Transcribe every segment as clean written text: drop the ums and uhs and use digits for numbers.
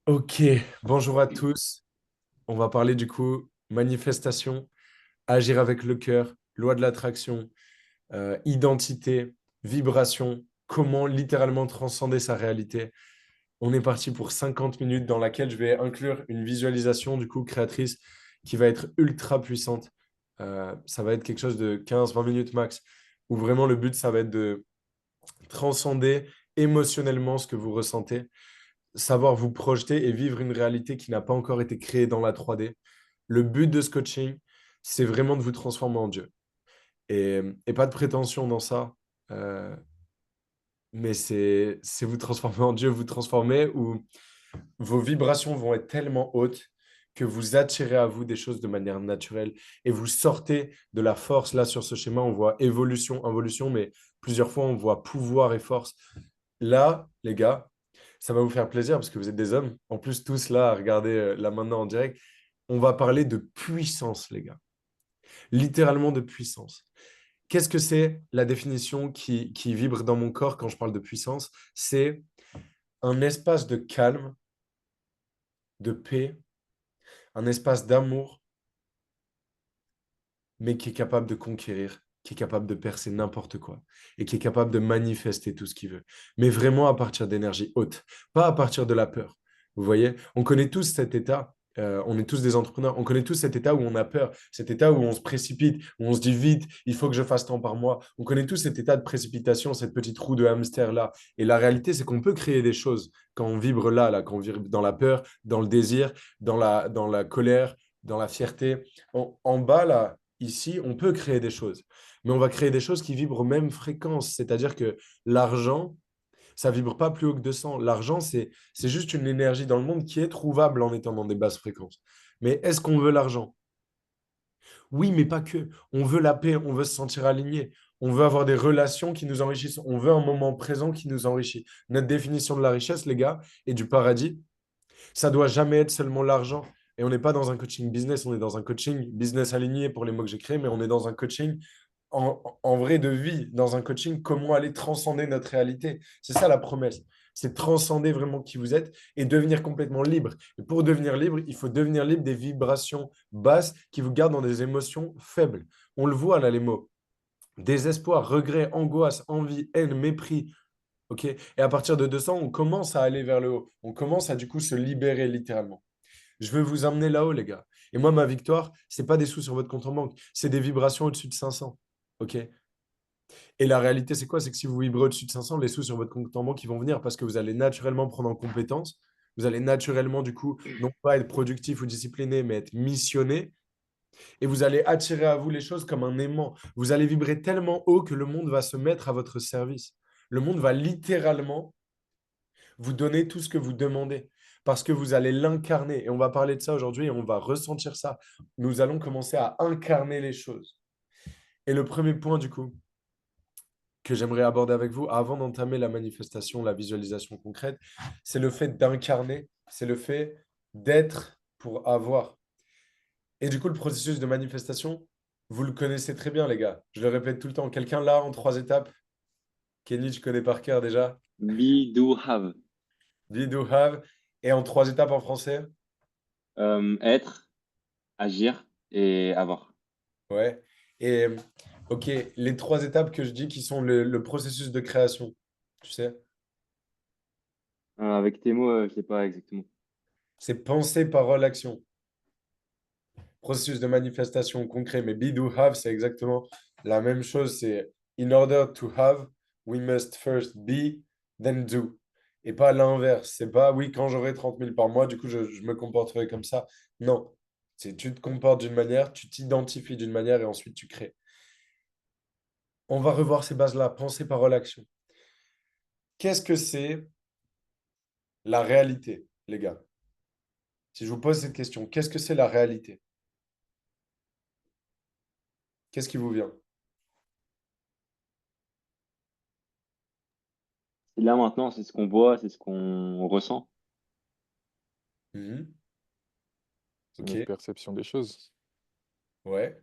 Ok, bonjour à tous. On va parler du coup manifestation, agir avec le cœur, loi de l'attraction, identité, vibration, comment littéralement transcender sa réalité. On est parti pour 50 minutes dans laquelle je vais inclure une visualisation du coup créatrice qui va être ultra puissante. Ça va être quelque chose de 15-20 minutes max, où vraiment le but, ça va être de transcender émotionnellement ce que vous ressentez, savoir vous projeter et vivre une réalité qui n'a pas encore été créée dans la 3D. Le but de ce coaching, c'est vraiment de vous transformer en Dieu. Et pas de prétention dans ça, euh, mais c'est vous transformer en Dieu, vous transformer où vos vibrations vont être tellement hautes que vous attirez à vous des choses de manière naturelle et vous sortez de la force. Là, sur ce schéma, on voit évolution, involution, mais plusieurs fois, on voit pouvoir et force. Là, les gars, ça va vous faire plaisir parce que vous êtes des hommes. En plus, tous là, à regarder là maintenant en direct, on va parler de puissance, les gars. Littéralement de puissance. Qu'est-ce que c'est la définition qui vibre dans mon corps quand je parle de puissance? C'est un espace de calme, de paix, un espace d'amour, mais qui est capable de conquérir, qui est capable de percer n'importe quoi et qui est capable de manifester tout ce qu'il veut. Mais vraiment à partir d'énergie haute, pas à partir de la peur. Vous voyez, on connaît tous cet état. On est tous des entrepreneurs. On connaît tous cet état où on a peur, cet état où on se précipite, où on se dit vite, il faut que je fasse tant par mois. On connaît tous cet état de précipitation, cette petite roue de hamster là. Et la réalité, c'est qu'on peut créer des choses quand on vibre là, quand on vibre dans la peur, dans le désir, dans la colère, dans la fierté. En bas, là, ici, on peut créer des choses, mais on va créer des choses qui vibrent aux mêmes fréquences. C'est-à-dire que l'argent, ça vibre pas plus haut que 200. L'argent, c'est juste une énergie dans le monde qui est trouvable en étant dans des basses fréquences. Mais est-ce qu'on veut l'argent? Oui, mais pas que. On veut la paix, on veut se sentir aligné. On veut avoir des relations qui nous enrichissent. On veut un moment présent qui nous enrichit. Notre définition de la richesse, les gars, et du paradis, ça doit jamais être seulement l'argent. Et on n'est pas dans un coaching business, on est dans un coaching business aligné pour les mots que j'ai créés, mais on est dans un coaching en vrai de vie, dans un coaching, comment aller transcender notre réalité. C'est ça la promesse. C'est transcender vraiment qui vous êtes et devenir complètement libre. Et pour devenir libre, il faut devenir libre des vibrations basses qui vous gardent dans des émotions faibles. On le voit là, les mots. Désespoir, regret, angoisse, envie, haine, mépris. OK? Et à partir de 200, on commence à aller vers le haut. On commence à du coup se libérer littéralement. Je veux vous emmener là-haut, les gars. Et moi, ma victoire, c'est pas des sous sur votre compte en banque, c'est des vibrations au-dessus de 500. OK? Et la réalité, c'est quoi? C'est que si vous vibrez au-dessus de 500, les sous sur votre compte en banque, ils vont venir parce que vous allez naturellement prendre en compétence. Vous allez naturellement, du coup, non pas être productif ou discipliné, mais être missionné. Et vous allez attirer à vous les choses comme un aimant. Vous allez vibrer tellement haut que le monde va se mettre à votre service. Le monde va littéralement vous donner tout ce que vous demandez parce que vous allez l'incarner. Et on va parler de ça aujourd'hui et on va ressentir ça. Nous allons commencer à incarner les choses. Et le premier point, du coup, que j'aimerais aborder avec vous avant d'entamer la manifestation, la visualisation concrète, c'est le fait d'incarner, c'est le fait d'être pour avoir. Et du coup, le processus de manifestation, vous le connaissez très bien, les gars. Je le répète tout le temps. Quelqu'un là, en 3 étapes, Kenny, tu connais par cœur déjà. Be, do, have. Be, do, have. Et en 3 étapes en français. Être, agir et avoir. Ouais. Et ok, les 3 étapes que je dis qui sont le processus de création, tu sais, Avec tes mots, je sais pas exactement. c'est pensée, parole, action. Processus de manifestation concret, mais be, do, have, c'est exactement la même chose. C'est in order to have, we must first be, then do. Et pas l'inverse. C'est pas, oui, quand j'aurai 30 000 par mois, du coup, je me comporterai comme ça. Non. C'est tu te comportes d'une manière, tu t'identifies d'une manière et ensuite tu crées. On va revoir ces bases-là, pensée, parole, action. Qu'est-ce que c'est la réalité, les gars? Si je vous pose cette question, qu'est-ce que c'est la réalité? Qu'est-ce qui vous vient? Et là maintenant, c'est ce qu'on voit, c'est ce qu'on ressent. Mhm. C'est Ok, notre perception des choses. ouais,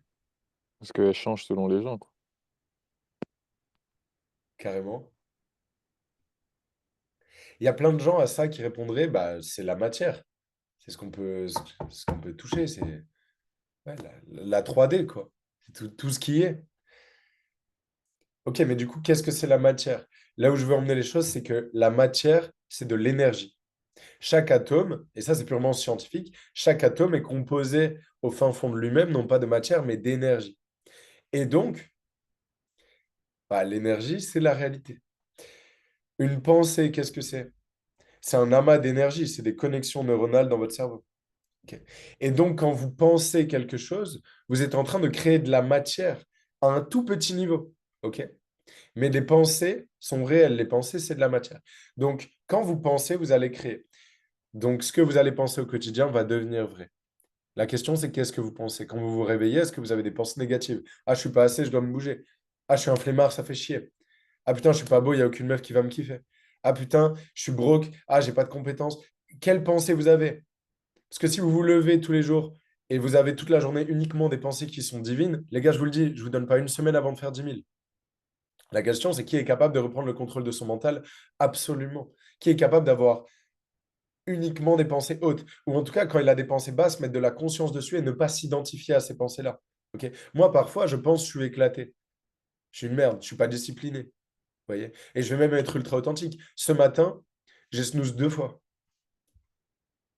Parce qu'elle change selon les gens, quoi. carrément. Il y a plein de gens à ça qui répondraient, bah, c'est la matière. C'est ce qu'on peut toucher. C'est ouais, la 3D, quoi. C'est tout ce qui est. Ok, mais du coup, qu'est-ce que c'est la matière? Là où je veux emmener les choses, c'est que la matière, c'est de l'énergie. Chaque atome, et ça c'est purement scientifique, chaque atome est composé au fin fond de lui-même, non pas de matière, mais d'énergie. Et donc, bah, l'énergie, c'est la réalité. Une pensée, qu'est-ce que c'est? C'est un amas d'énergie, c'est des connexions neuronales dans votre cerveau. Ok. Et donc, quand vous pensez quelque chose, vous êtes en train de créer de la matière à un tout petit niveau. Ok. Mais les pensées sont réelles. Les pensées, c'est de la matière. Donc, quand vous pensez, vous allez créer. Donc, ce que vous allez penser au quotidien va devenir vrai. La question, c'est qu'est-ce que vous pensez? Quand vous vous réveillez, est-ce que vous avez des pensées négatives? Ah, je suis pas assez, je dois me bouger. Ah, je suis un flemmard, ça fait chier. Ah putain, je suis pas beau, il n'y a aucune meuf qui va me kiffer. Ah putain, je suis broke. Ah, j'ai pas de compétences. Quelles pensées vous avez? Parce que si vous vous levez tous les jours et vous avez toute la journée uniquement des pensées qui sont divines, les gars, je vous le dis, je vous donne pas une semaine avant de faire 10 000. La question, c'est qui est capable de reprendre le contrôle de son mental? Absolument. Qui est capable d'avoir uniquement des pensées hautes? Ou en tout cas, quand il a des pensées basses, mettre de la conscience dessus et ne pas s'identifier à ces pensées-là. Ok. Moi, parfois, je pense que je suis éclaté. Je suis une merde, je suis pas discipliné. Vous voyez? Et je vais même être ultra authentique. Ce matin, j'ai snooze 2 fois.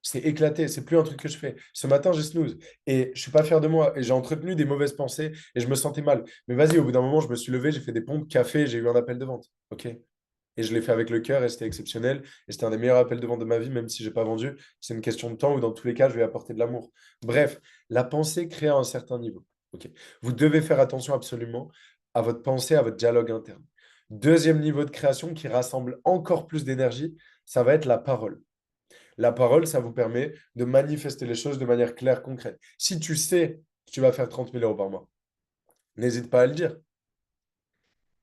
C'est éclaté, c'est plus un truc que je fais. Ce matin, j'ai snooze et je suis pas fier de moi et j'ai entretenu des mauvaises pensées et je me sentais mal. Mais vas-y, au bout d'un moment, je me suis levé, j'ai fait des pompes, café, j'ai eu un appel de vente. OK? Et je l'ai fait avec le cœur et c'était exceptionnel. Et c'était un des meilleurs appels de vente de ma vie, même si j'ai pas vendu. C'est une question de temps où dans tous les cas, je vais apporter de l'amour. Bref, la pensée crée à un certain niveau. OK? Vous devez faire attention absolument à votre pensée, à votre dialogue interne. Deuxième niveau de création qui rassemble encore plus d'énergie, ça va être la parole. La parole, ça vous permet de manifester les choses de manière claire, concrète. Si tu sais que tu vas faire 30 000 € par mois, n'hésite pas à le dire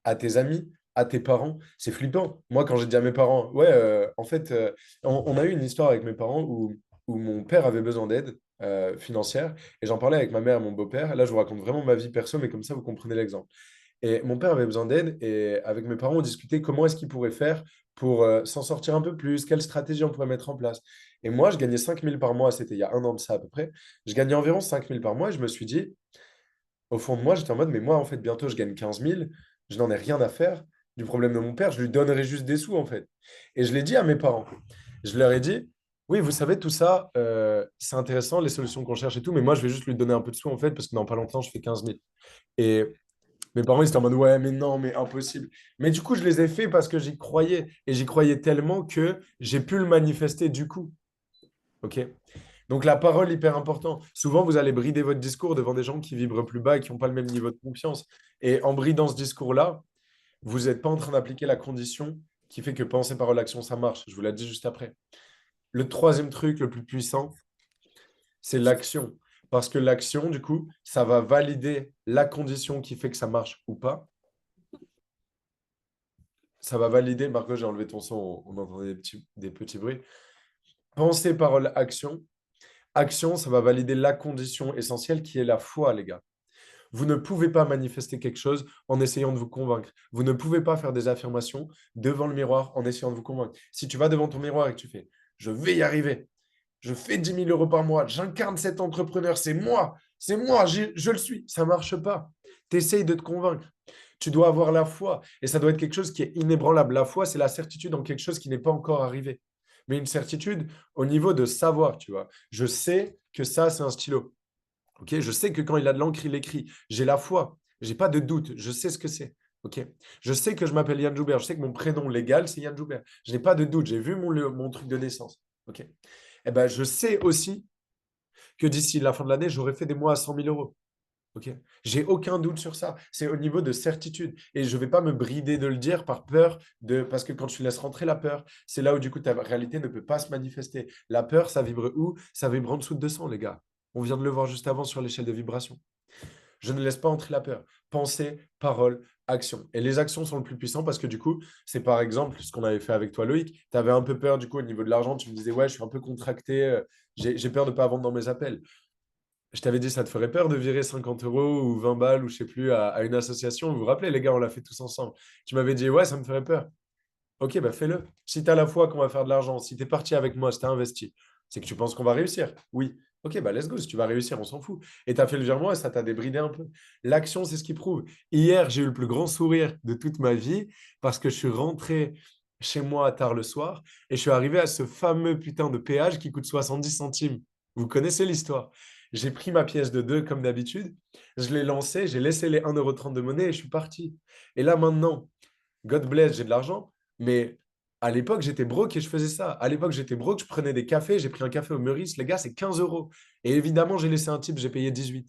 à tes amis, à tes parents. C'est flippant. Moi, quand j'ai dit à mes parents, ouais, en fait, on a eu une histoire avec mes parents où mon père avait besoin d'aide financière et j'en parlais avec ma mère et mon beau-père. Là, je vous raconte vraiment ma vie perso, mais comme ça, vous comprenez l'exemple. Et mon père avait besoin d'aide et avec mes parents, on discutait comment est-ce qu'il pourrait faire pour s'en sortir un peu plus, quelle stratégie on pourrait mettre en place. Et moi, je gagnais 5 000 par mois, c'était il y a un an de ça à peu près. Je gagnais environ 5 000 par mois et je me suis dit, au fond de moi, j'étais en mode, mais moi, en fait, bientôt, je gagne 15 000, je n'en ai rien à faire du problème de mon père, je lui donnerai juste des sous, en fait. Et je l'ai dit à mes parents. Je leur ai dit, oui, vous savez, tout ça, c'est intéressant, les solutions qu'on cherche et tout, mais moi, je vais juste lui donner un peu de sous, en fait, parce que dans pas longtemps, je fais 15 000. Et mes parents, ils étaient en mode, ouais, mais non, mais impossible. Mais du coup, je les ai fait parce que j'y croyais. Et j'y croyais tellement que j'ai pu le manifester du coup. OK? Donc, la parole, hyper important. Souvent, vous allez brider votre discours devant des gens qui vibrent plus bas et qui n'ont pas le même niveau de confiance. Et en bridant ce discours-là, vous n'êtes pas en train d'appliquer la condition qui fait que penser, parole, action, ça marche. Je vous l'ai dit juste après. Le troisième truc le plus puissant, c'est l'action. Parce que l'action, du coup, ça va valider la condition qui fait que ça marche ou pas. Ça va valider. Marco, j'ai enlevé ton son, on entendait des petits bruits. Pensée, parole, action. Action, ça va valider la condition essentielle qui est la foi, les gars. Vous ne pouvez pas manifester quelque chose en essayant de vous convaincre. Vous ne pouvez pas faire des affirmations devant le miroir en essayant de vous convaincre. Si tu vas devant ton miroir et que tu fais, je vais y arriver, je fais 10 000 € par mois, j'incarne cet entrepreneur, c'est moi, je le suis, ça ne marche pas. Tu essayes de te convaincre. Tu dois avoir la foi et ça doit être quelque chose qui est inébranlable. La foi, c'est la certitude en quelque chose qui n'est pas encore arrivé. Mais une certitude au niveau de savoir, tu vois. Je sais que ça, c'est un stylo. Ok, je sais que quand il a de l'encre, il écrit. J'ai la foi. J'ai pas de doute. Je sais ce que c'est. Ok. Je sais que je m'appelle Yann Joubert. Je sais que mon prénom légal, c'est Yann Joubert. Je n'ai pas de doute. J'ai vu mon truc de naissance. Ok. Eh ben, je sais aussi que d'ici la fin de l'année, j'aurai fait des mois à 100 000 €. Ok. J'ai aucun doute sur ça. C'est au niveau de certitude. Et je ne vais pas me brider de le dire par peur de. Parce que quand tu laisses rentrer la peur, c'est là où du coup ta réalité ne peut pas se manifester. La peur, ça vibre où? Ça vibre en dessous de 200, les gars. On vient de le voir juste avant sur l'échelle de vibration. Je ne laisse pas entrer la peur. Pensée, parole, action. Et les actions sont le plus puissant parce que du coup, c'est par exemple ce qu'on avait fait avec toi, Loïc. Tu avais un peu peur du coup au niveau de l'argent. Tu me disais, ouais, je suis un peu contracté. J'ai peur de ne pas vendre dans mes appels. Je t'avais dit, ça te ferait peur de virer 50 € ou 20 balles ou je sais plus à une association. Vous vous rappelez, les gars, on l'a fait tous ensemble. Tu m'avais dit, ouais, ça me ferait peur. Ok, bah fais-le. Si tu as la foi qu'on va faire de l'argent, si tu es parti avec moi, si tu as investi, c'est que tu penses qu'on va réussir. Oui. Ok, bah let's go. Si tu vas réussir, on s'en fout. Et tu as fait le virement et ça t'a débridé un peu. L'action, c'est ce qui prouve. Hier, j'ai eu le plus grand sourire de toute ma vie parce que je suis rentré chez moi tard le soir et je suis arrivé à ce fameux putain de péage qui coûte 70 centimes. Vous connaissez l'histoire. J'ai pris ma pièce de 2 comme d'habitude, je l'ai lancé, j'ai laissé les 1,30 € de monnaie et je suis parti. Et là maintenant, God bless, j'ai de l'argent, mais à l'époque, j'étais broke et je faisais ça. À l'époque, j'étais broke, je prenais des cafés, j'ai pris un café au Meurice, les gars, c'est 15 €. Et évidemment, j'ai laissé un type, j'ai payé 18.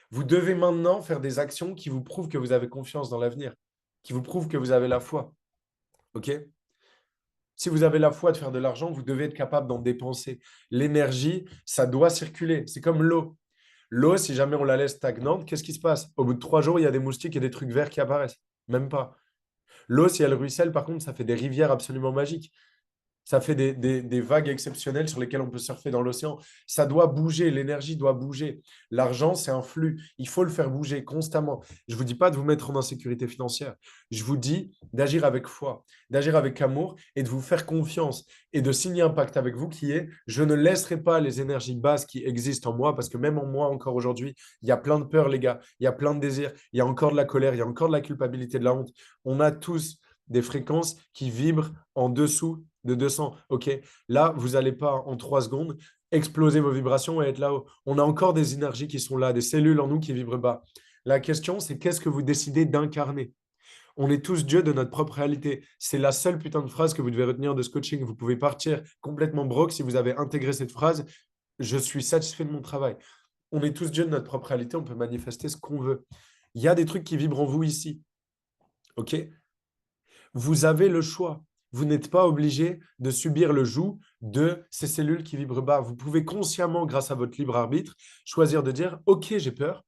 Vous devez maintenant faire des actions qui vous prouvent que vous avez confiance dans l'avenir, qui vous prouvent que vous avez la foi. OK? Si vous avez la foi de faire de l'argent, vous devez être capable d'en dépenser. L'énergie, ça doit circuler. C'est comme l'eau. L'eau, si jamais on la laisse stagnante, qu'est-ce qui se passe? Au bout de 3 jours, il y a des moustiques et des trucs verts qui apparaissent. Même pas. L'eau, si elle ruisselle, par contre, ça fait des rivières absolument magiques. Ça fait des vagues exceptionnelles sur lesquelles on peut surfer dans l'océan. Ça doit bouger, l'énergie doit bouger. L'argent, c'est un flux. Il faut le faire bouger constamment. Je ne vous dis pas de vous mettre en insécurité financière. Je vous dis d'agir avec foi, d'agir avec amour et de vous faire confiance et de signer un pacte avec vous qui est, je ne laisserai pas les énergies basses qui existent en moi, parce que même en moi, encore aujourd'hui, il y a plein de peurs, les gars. Il y a plein de désirs. Il y a encore de la colère. Il y a encore de la culpabilité, de la honte. On a tous des fréquences qui vibrent en dessous de 200. OK, là, vous n'allez pas en 3 secondes exploser vos vibrations et être là-haut. On a encore des énergies qui sont là, des cellules en nous qui vibrent bas. La question, c'est qu'est-ce que vous décidez d'incarner? On est tous dieux de notre propre réalité. C'est la seule putain de phrase que vous devez retenir de ce coaching. Vous pouvez partir complètement broke si vous avez intégré cette phrase. Je suis satisfait de mon travail. On est tous dieux de notre propre réalité. On peut manifester ce qu'on veut. Il y a des trucs qui vibrent en vous ici. OK? Vous avez le choix. Vous n'êtes pas obligé de subir le joug de ces cellules qui vibrent bas. Vous pouvez consciemment, grâce à votre libre arbitre, choisir de dire, OK, j'ai peur.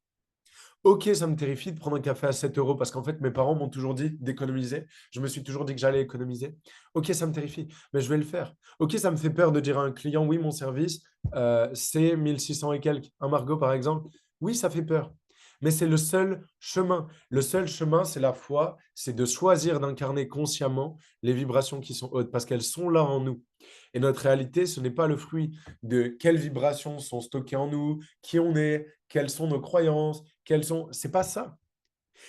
OK, ça me terrifie de prendre un café à 7 € parce qu'en fait, mes parents m'ont toujours dit d'économiser. Je me suis toujours dit que j'allais économiser. OK, ça me terrifie, mais je vais le faire. OK, ça me fait peur de dire à un client, oui, mon service, c'est 1600 et quelques. Un Margot, par exemple. Oui, ça fait peur. Mais c'est le seul chemin. Le seul chemin, c'est la foi, c'est de choisir d'incarner consciemment les vibrations qui sont hautes parce qu'elles sont là en nous. Et notre réalité, ce n'est pas le fruit de quelles vibrations sont stockées en nous, qui on est, quelles sont nos croyances, quelles sont. C'est pas ça.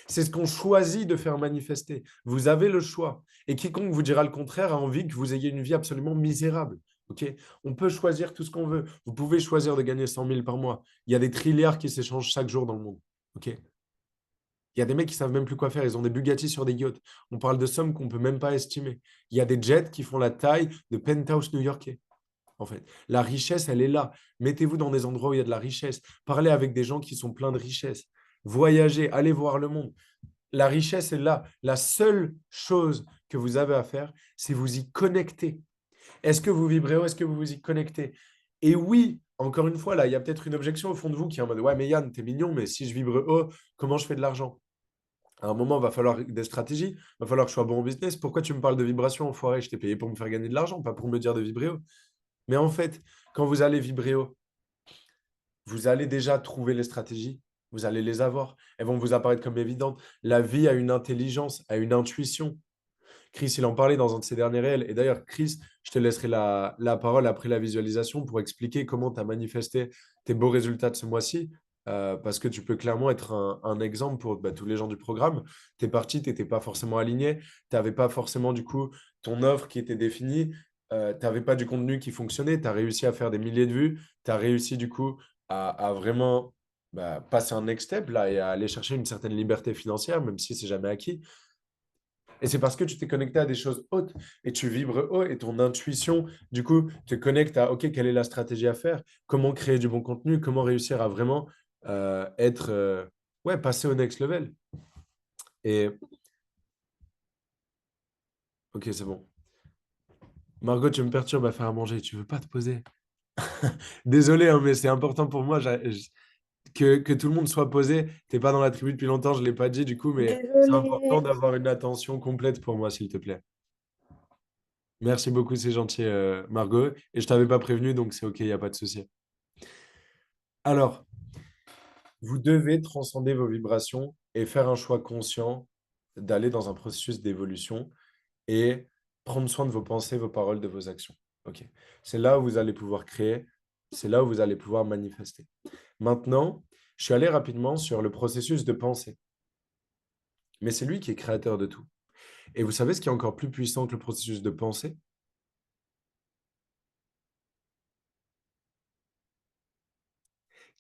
C'est ce qu'on choisit de faire manifester. Vous avez le choix. Et quiconque vous dira le contraire a envie que vous ayez une vie absolument misérable. OK? On peut choisir tout ce qu'on veut. Vous pouvez choisir de gagner 100 000 par mois. Il y a des trilliards qui s'échangent chaque jour dans le monde. OK? Il y a des mecs qui savent même plus quoi faire. Ils ont des Bugatti sur des yachts. On parle de sommes qu'on peut même pas estimer. Il y a des jets qui font la taille de penthouse new-yorkais. En fait, la richesse, elle est là. Mettez-vous dans des endroits où il y a de la richesse. Parlez avec des gens qui sont pleins de richesse. Voyagez, allez voir le monde. La richesse est là. La seule chose que vous avez à faire, c'est vous y connecter. Est-ce que vous vibrez haut? Est-ce que vous vous y connectez? Et oui, encore une fois, là, il y a peut-être une objection au fond de vous qui est en mode, ouais, mais Yann, t'es mignon, mais si je vibre haut, comment je fais de l'argent? À un moment, il va falloir des stratégies, il va falloir que je sois bon en business. Pourquoi tu me parles de vibration, enfoiré? Je t'ai payé pour me faire gagner de l'argent, pas pour me dire de vibrer haut. Mais en fait, quand vous allez vibrer haut, vous allez déjà trouver les stratégies, vous allez les avoir. Elles vont vous apparaître comme évidentes. La vie a une intelligence, a une intuition. Chris, il en parlait dans un de ses derniers réels. Et d'ailleurs, Chris, je te laisserai la parole après la visualisation pour expliquer comment tu as manifesté tes beaux résultats de ce mois-ci. Parce que tu peux clairement être un exemple pour tous les gens du programme. Tu es parti, tu n'étais pas forcément aligné, tu n'avais pas forcément du coup ton offre qui était définie, tu n'avais pas du contenu qui fonctionnait, tu as réussi à faire des milliers de vues, tu as réussi du coup à vraiment passer un next step là, et à aller chercher une certaine liberté financière, même si c'est jamais acquis. Et c'est parce que tu t'es connecté à des choses hautes et tu vibres haut et ton intuition, du coup, te connecte à, OK, quelle est la stratégie à faire? Comment créer du bon contenu? Comment réussir à vraiment être, ouais, passer au next level? Et OK, c'est bon. Margot, tu me perturbes à faire à manger. Tu veux pas te poser? Désolé, hein, mais c'est important pour moi que tout le monde soit posé. T'es pas dans la tribu depuis longtemps, je ne l'ai pas dit du coup, mais c'est important Désolée. d'avoir une attention complète pour moi, s'il te plaît. Merci beaucoup, c'est gentil, Margot. Et je t'avais pas prévenu, donc c'est OK, il n'y a pas de souci. Alors, vous devez transcender vos vibrations et faire un choix conscient d'aller dans un processus d'évolution et prendre soin de vos pensées, vos paroles, de vos actions. Ok. C'est là où vous allez pouvoir créer, c'est là où vous allez pouvoir manifester. Maintenant, je suis allé rapidement sur le processus de pensée. Mais c'est lui qui est créateur de tout. Et vous savez ce qui est encore plus puissant que le processus de pensée?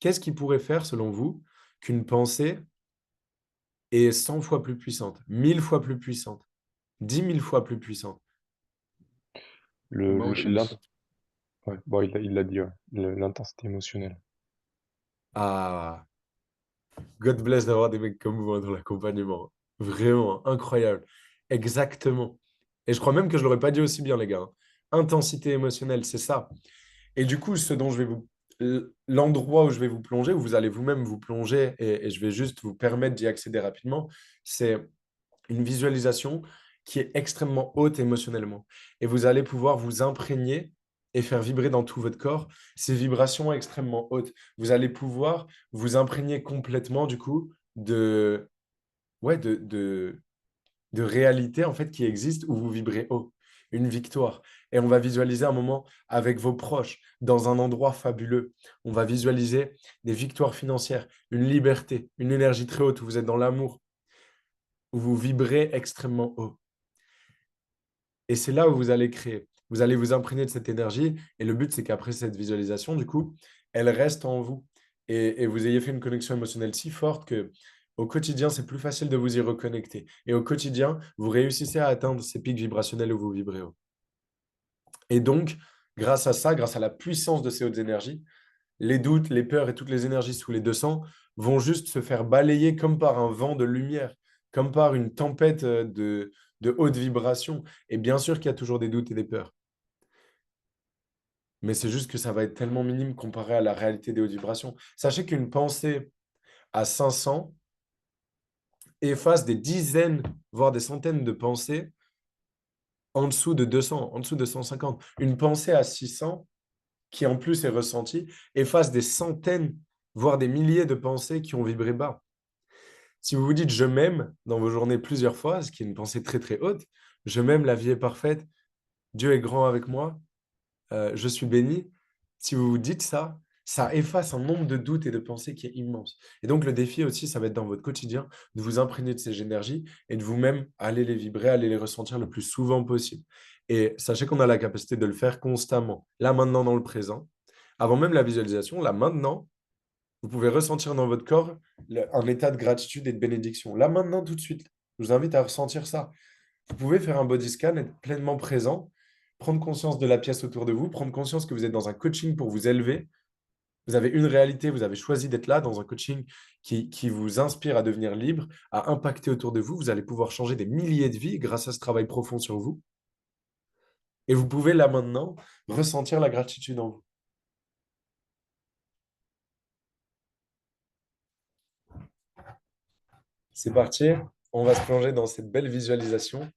Qu'est-ce qui pourrait faire, selon vous, qu'une pensée est 100 fois plus puissante, 1000 fois plus puissante, 10 000 fois plus puissante? Emotions. Ouais, bon, il l'a dit, ouais. L'intensité émotionnelle. Ah, God bless d'avoir des mecs comme vous dans l'accompagnement. Vraiment, incroyable. Exactement. Et je crois même que je l'aurais pas dit aussi bien, les gars. Intensité émotionnelle, c'est ça. Et du coup, ce dont je vais vous... L'endroit où je vais vous plonger, où vous allez vous-même vous plonger, et je vais juste vous permettre d'y accéder rapidement, c'est une visualisation qui est extrêmement haute émotionnellement. Et vous allez pouvoir vous imprégner et faire vibrer dans tout votre corps ces vibrations extrêmement hautes. Vous allez pouvoir vous imprégner complètement, du coup, ouais, de réalité en fait qui existe où vous vibrez haut, une victoire. Et on va visualiser un moment avec vos proches, dans un endroit fabuleux. On va visualiser des victoires financières, une liberté, une énergie très haute où vous êtes dans l'amour, où vous vibrez extrêmement haut. Et c'est là où vous allez créer. Vous allez vous imprégner de cette énergie. Et le but, c'est qu'après cette visualisation, du coup, elle reste en vous. Et vous ayez fait une connexion émotionnelle si forte que au quotidien, c'est plus facile de vous y reconnecter. Et au quotidien, vous réussissez à atteindre ces pics vibrationnels où vous vibrez haut. Et donc, grâce à ça, grâce à la puissance de ces hautes énergies, les doutes, les peurs et toutes les énergies sous les 200 vont juste se faire balayer comme par un vent de lumière, comme par une tempête de haute vibration. Et bien sûr qu'il y a toujours des doutes et des peurs. Mais c'est juste que ça va être tellement minime comparé à la réalité des hautes vibrations. Sachez qu'une pensée à 500 efface des dizaines, voire des centaines de pensées en dessous de 200, en dessous de 150. Une pensée à 600 qui en plus est ressentie efface des centaines, voire des milliers de pensées qui ont vibré bas. Si vous vous dites je m'aime dans vos journées plusieurs fois, ce qui est une pensée très très haute, je m'aime, la vie est parfaite, Dieu est grand avec moi, je suis béni. Si vous vous dites ça, ça efface un nombre de doutes et de pensées qui est immense. Et donc le défi aussi, ça va être dans votre quotidien de vous imprégner de ces énergies et de vous-même aller les vibrer, aller les ressentir le plus souvent possible. Et sachez qu'on a la capacité de le faire constamment, là maintenant dans le présent, avant même la visualisation, là maintenant, vous pouvez ressentir dans votre corps un état de gratitude et de bénédiction. Là, maintenant, tout de suite. Je vous invite à ressentir ça. Vous pouvez faire un body scan, être pleinement présent, prendre conscience de la pièce autour de vous, prendre conscience que vous êtes dans un coaching pour vous élever. Vous avez une réalité, vous avez choisi d'être là dans un coaching qui vous inspire à devenir libre, à impacter autour de vous. Vous allez pouvoir changer des milliers de vies grâce à ce travail profond sur vous. Et vous pouvez là maintenant ressentir la gratitude en vous. C'est parti, on va se plonger dans cette belle visualisation.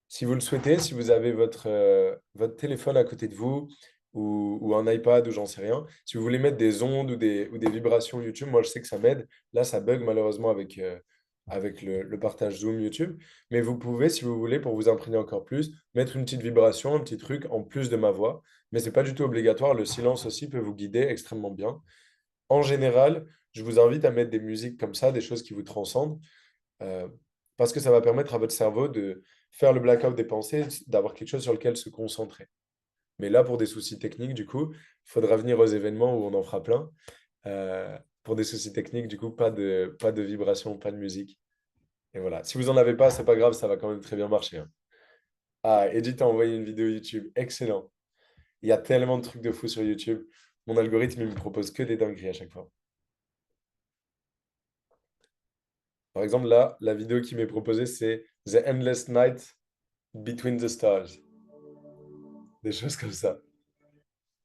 Si vous le souhaitez, si vous avez votre téléphone à côté de vous ou un iPad ou j'en sais rien, si vous voulez mettre des ondes ou des vibrations YouTube, moi je sais que ça m'aide. Là, ça bug malheureusement avec le partage Zoom YouTube. Mais vous pouvez, si vous voulez, pour vous imprégner encore plus, mettre une petite vibration, un petit truc en plus de ma voix. Mais ce n'est pas du tout obligatoire. Le silence aussi peut vous guider extrêmement bien. En général, je vous invite à mettre des musiques comme ça, des choses qui vous transcendent. Euh, Parce que ça va permettre à votre cerveau de faire le blackout des pensées, d'avoir quelque chose sur lequel se concentrer. Mais là, pour des soucis techniques, du coup, il faudra venir aux événements où on en fera plein. Pour des soucis techniques, du coup, pas de vibration, pas de musique. Et voilà. Si vous n'en avez pas, c'est pas grave, ça va quand même très bien marcher, hein. Ah, Edith a envoyé une vidéo YouTube. Excellent. Il y a tellement de trucs de fou sur YouTube. Mon algorithme, il me propose que des dingueries à chaque fois. Par exemple, là, la vidéo qui m'est proposée, c'est The Endless Night Between the Stars. Des choses comme ça.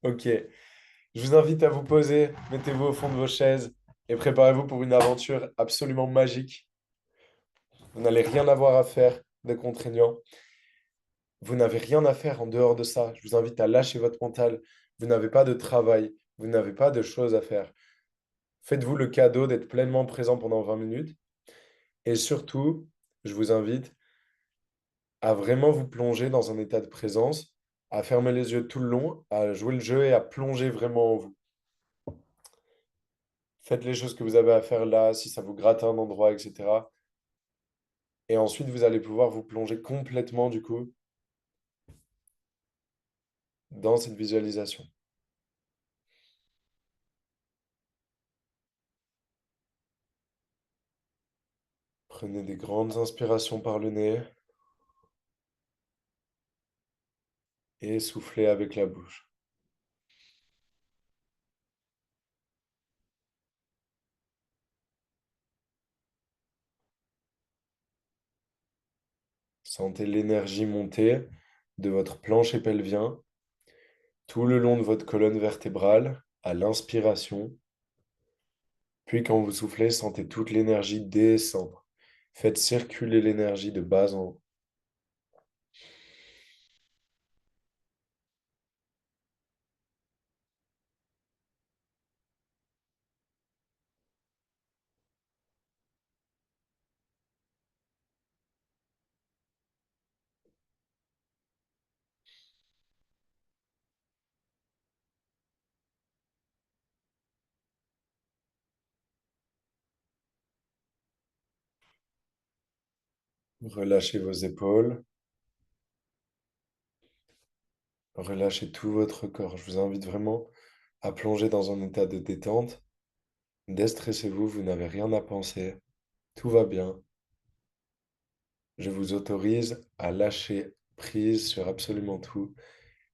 Ok. Je vous invite à vous poser, mettez-vous au fond de vos chaises et préparez-vous pour une aventure absolument magique. Vous n'allez rien avoir à faire de contraignant. Vous n'avez rien à faire en dehors de ça. Je vous invite à lâcher votre mental. Vous n'avez pas de travail. Vous n'avez pas de choses à faire. Faites-vous le cadeau d'être pleinement présent pendant 20 minutes. Et surtout, je vous invite à vraiment vous plonger dans un état de présence, à fermer les yeux tout le long, à jouer le jeu et à plonger vraiment en vous. Faites les choses que vous avez à faire là, si ça vous gratte un endroit, etc. Et ensuite, vous allez pouvoir vous plonger complètement, du coup, dans cette visualisation. Prenez des grandes inspirations par le nez et soufflez avec la bouche. Sentez l'énergie monter de votre plancher pelvien tout le long de votre colonne vertébrale à l'inspiration. Puis quand vous soufflez, sentez toute l'énergie descendre. Faites circuler l'énergie de bas en haut. Relâchez vos épaules. Relâchez tout votre corps. Je vous invite vraiment à plonger dans un état de détente. Déstressez-vous, vous n'avez rien à penser. Tout va bien. Je vous autorise à lâcher prise sur absolument tout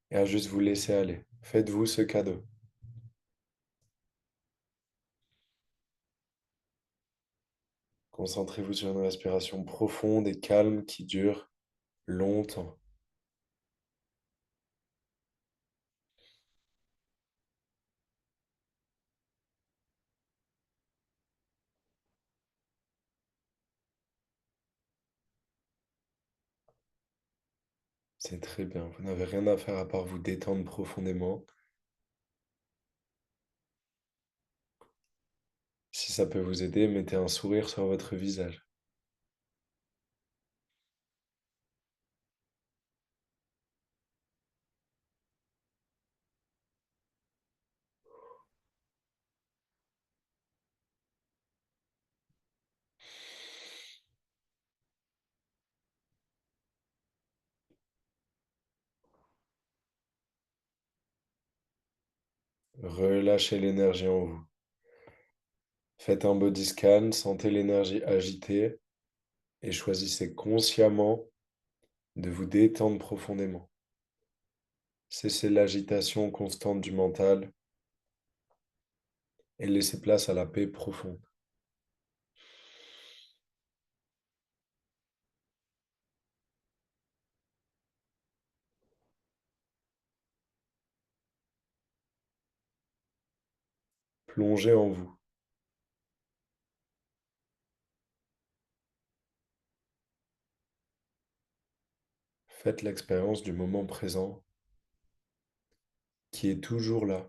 et à juste vous laisser aller. Faites-vous ce cadeau. Concentrez-vous sur une respiration profonde et calme qui dure longtemps. C'est très bien. Vous n'avez rien à faire à part vous détendre profondément. Si ça peut vous aider, mettez un sourire sur votre visage. Relâchez l'énergie en vous. Faites un body scan, sentez l'énergie agitée et choisissez consciemment de vous détendre profondément. Cessez l'agitation constante du mental et laissez place à la paix profonde. Plongez en vous. Faites l'expérience du moment présent qui est toujours là.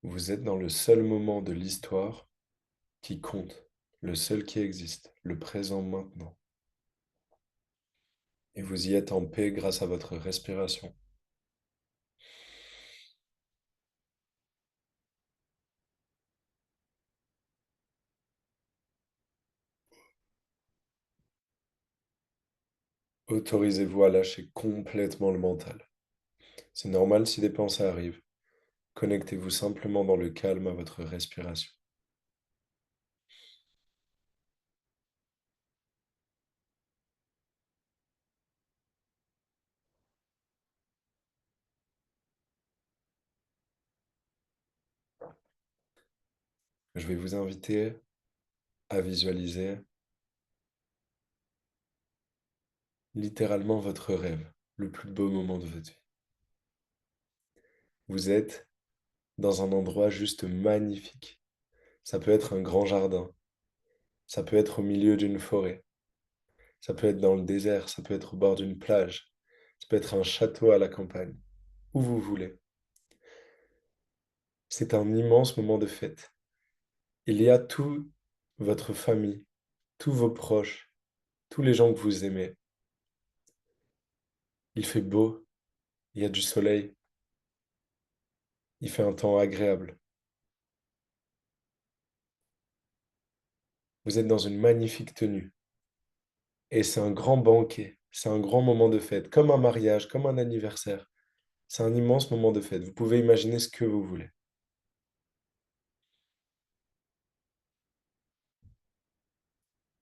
Vous êtes dans le seul moment de l'histoire qui compte, le seul qui existe, le présent maintenant. Et vous y êtes en paix grâce à votre respiration. Autorisez-vous à lâcher complètement le mental. C'est normal si des pensées arrivent. Connectez-vous simplement dans le calme à votre respiration. Je vais vous inviter à visualiser littéralement votre rêve, le plus beau moment de votre vie. Vous êtes dans un endroit juste magnifique. Ça peut être un grand jardin, ça peut être au milieu d'une forêt, ça peut être dans le désert, ça peut être au bord d'une plage, ça peut être un château à la campagne, où vous voulez. C'est un immense moment de fête. Il y a toute votre famille, tous vos proches, tous les gens que vous aimez. Il fait beau, il y a du soleil, il fait un temps agréable. Vous êtes dans une magnifique tenue. Et c'est un grand banquet, c'est un grand moment de fête, comme un mariage, comme un anniversaire. C'est un immense moment de fête. Vous pouvez imaginer ce que vous voulez.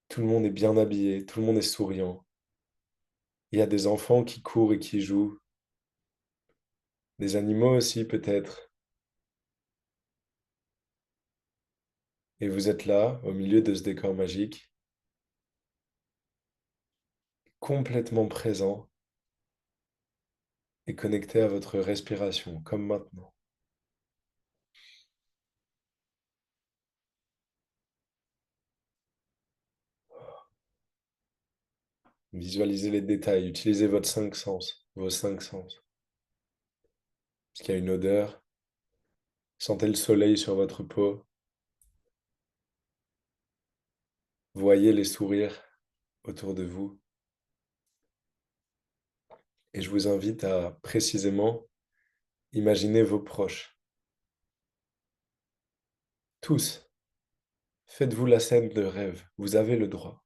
Tout le monde est bien habillé, tout le monde est souriant. Il y a des enfants qui courent et qui jouent, des animaux aussi peut-être. Et vous êtes là, au milieu de ce décor magique, complètement présent et connecté à votre respiration, comme maintenant. Visualisez les détails, utilisez votre cinq sens, vos cinq sens. Parce qu'il y a une odeur, sentez le soleil sur votre peau, voyez les sourires autour de vous. Et je vous invite à précisément imaginer vos proches. Tous. Faites-vous la scène de rêve. Vous avez le droit.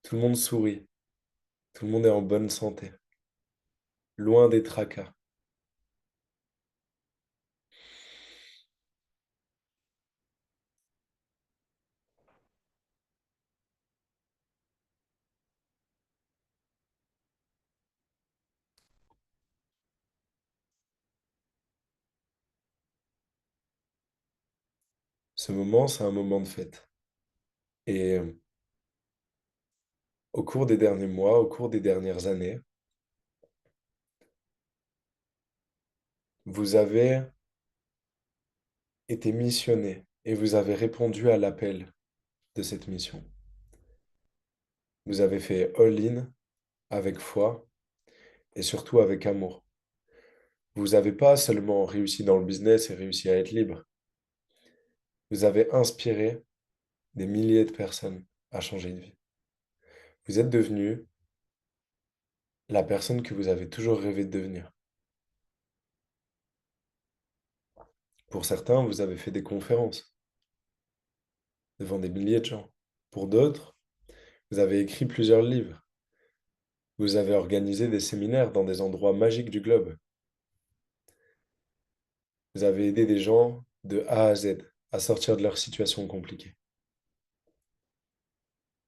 Tout le monde sourit. Tout le monde est en bonne santé. Loin des tracas. Ce moment, c'est un moment de fête. Et au cours des derniers mois, au cours des dernières années, vous avez été missionné et vous avez répondu à l'appel de cette mission. Vous avez fait all-in avec foi et surtout avec amour. Vous n'avez pas seulement réussi dans le business et réussi à être libre. Vous avez inspiré des milliers de personnes à changer de vie. Vous êtes devenu la personne que vous avez toujours rêvé de devenir. Pour certains, vous avez fait des conférences devant des milliers de gens. Pour d'autres, vous avez écrit plusieurs livres. Vous avez organisé des séminaires dans des endroits magiques du globe. Vous avez aidé des gens de A à Z à sortir de leur situation compliquée.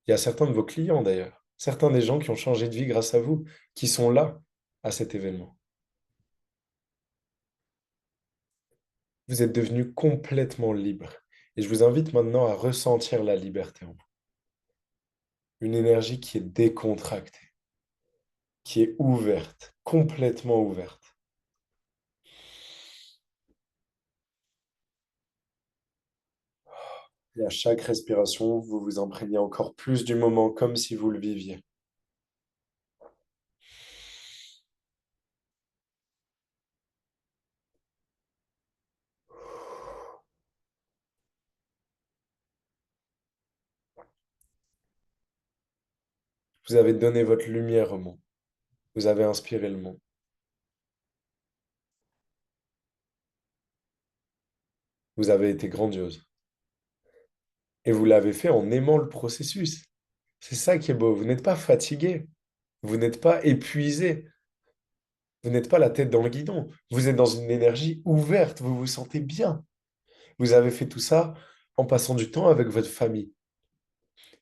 Il y a certains de vos clients d'ailleurs, certains des gens qui ont changé de vie grâce à vous, qui sont là à cet événement. Vous êtes devenu complètement libre. Et je vous invite maintenant à ressentir la liberté en vous. Une énergie qui est décontractée, qui est ouverte, complètement ouverte. Et à chaque respiration, vous vous imprégnez encore plus du moment comme si vous le viviez. Vous avez donné votre lumière au monde. Vous avez inspiré le monde. Vous avez été grandiose. Et vous l'avez fait en aimant le processus. C'est ça qui est beau. Vous n'êtes pas fatigué. Vous n'êtes pas épuisé. Vous n'êtes pas la tête dans le guidon. Vous êtes dans une énergie ouverte. Vous vous sentez bien. Vous avez fait tout ça en passant du temps avec votre famille.